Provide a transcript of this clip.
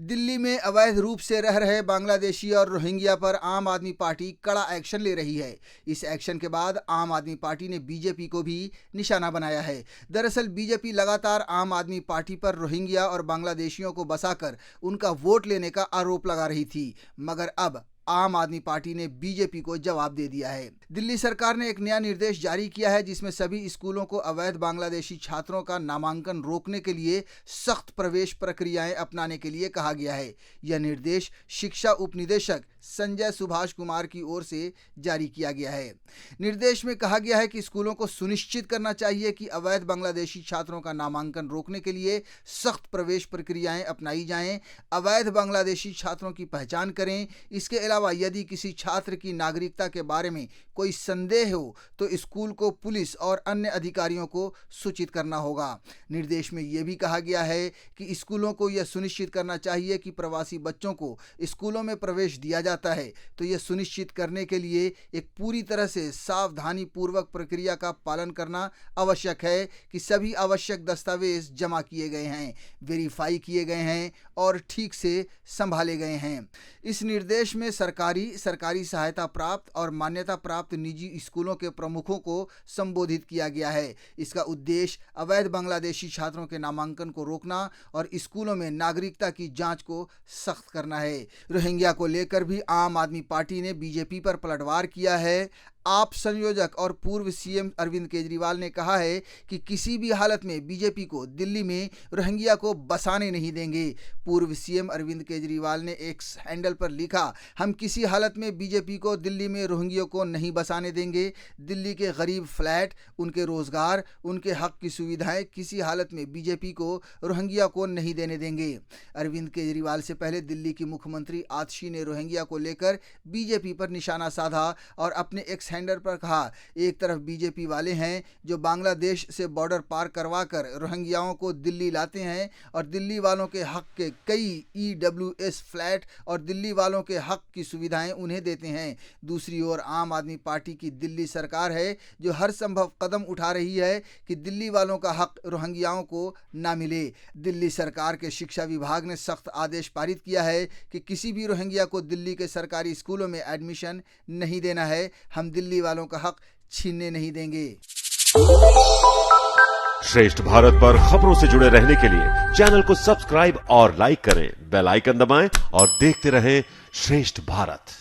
दिल्ली में अवैध रूप से रह रहे बांग्लादेशी और रोहिंग्या पर आम आदमी पार्टी कड़ा एक्शन ले रही है। इस एक्शन के बाद आम आदमी पार्टी ने बीजेपी को भी निशाना बनाया है। दरअसल बीजेपी लगातार आम आदमी पार्टी पर रोहिंग्या और बांग्लादेशियों को बसाकर उनका वोट लेने का आरोप लगा रही थी, मगर अब आम आदमी पार्टी ने बीजेपी को जवाब दे दिया है। दिल्ली सरकार ने एक नया निर्देश जारी किया है, जिसमें सभी स्कूलों को अवैध बांग्लादेशी छात्रों का नामांकन रोकने के लिए सख्त प्रवेश प्रक्रियाएं अपनाने के लिए कहा गया है। यह निर्देश शिक्षा उपनिदेशक संजय सुभाष कुमार की ओर से जारी किया गया है। निर्देश में कहा गया है कि स्कूलों को सुनिश्चित करना चाहिए कि अवैध बांग्लादेशी छात्रों का नामांकन रोकने के लिए सख्त प्रवेश प्रक्रियाएं अपनाई जाएं। अवैध बांग्लादेशी छात्रों की पहचान करें। इसके अलावा यदि किसी छात्र की नागरिकता के बारे में कोई संदेह हो तो स्कूल को पुलिस और अन्य अधिकारियों को सूचित करना होगा। निर्देश में यह भी कहा गया है कि स्कूलों को यह सुनिश्चित करना चाहिए कि प्रवासी बच्चों को स्कूलों में प्रवेश दिया जाता है तो यह सुनिश्चित करने के लिए एक पूरी तरह से सावधानी पूर्वक प्रक्रिया का पालन करना आवश्यक है कि सभी आवश्यक दस्तावेज जमा किए गए हैं, वेरीफाई किए गए हैं और ठीक से संभाले गए हैं। इस निर्देश में सरकारी सहायता प्राप्त और मान्यता प्राप्त निजी स्कूलों के प्रमुखों को संबोधित किया गया है। इसका उद्देश्य अवैध बांग्लादेशी छात्रों के नामांकन को रोकना और स्कूलों में नागरिकता की जांच को सख्त करना है। रोहिंग्या को लेकर भी आम आदमी पार्टी ने बीजेपी पर पलटवार किया है। आप संयोजक और पूर्व सीएम अरविंद केजरीवाल ने कहा है कि किसी भी हालत में बीजेपी को दिल्ली में रोहिंग्या को बसाने नहीं देंगे। पूर्व सीएम अरविंद केजरीवाल ने एक्स हैंडल पर लिखा, हम किसी हालत में बीजेपी को दिल्ली में रोहिंग्या को नहीं बसाने देंगे। दिल्ली के गरीब फ्लैट, उनके रोजगार, उनके हक की सुविधाएं किसी हालत में बीजेपी को रोहिंग्या को नहीं देने देंगे। अरविंद केजरीवाल से पहले दिल्ली की मुख्यमंत्री आतिशी ने रोहिंग्या को लेकर बीजेपी पर निशाना साधा और अपने एक्स हैंडल पर कहा, एक तरफ बीजेपी वाले हैं जो बांग्लादेश से बॉर्डर पार करवा कर रोहिंग्याओं को दिल्ली लाते हैं और दिल्ली वालों के हक के कई EWS फ्लैट और दिल्ली वालों के हक की सुविधाएं उन्हें देते हैं। दूसरी ओर आम आदमी पार्टी की दिल्ली सरकार है जो हर संभव कदम उठा रही है कि दिल्ली वालों का हक रोहिंग्याओं को ना मिले। दिल्ली सरकार के शिक्षा विभाग ने सख्त आदेश पारित किया है कि किसी भी रोहिंग्या को दिल्ली के सरकारी स्कूलों में एडमिशन नहीं देना है। हम दिल्ली वालों का हक छीनने नहीं देंगे। श्रेष्ठ भारत पर खबरों से जुड़े रहने के लिए चैनल को सब्सक्राइब और लाइक करें, बेल आइकन दबाएं और देखते रहें श्रेष्ठ भारत।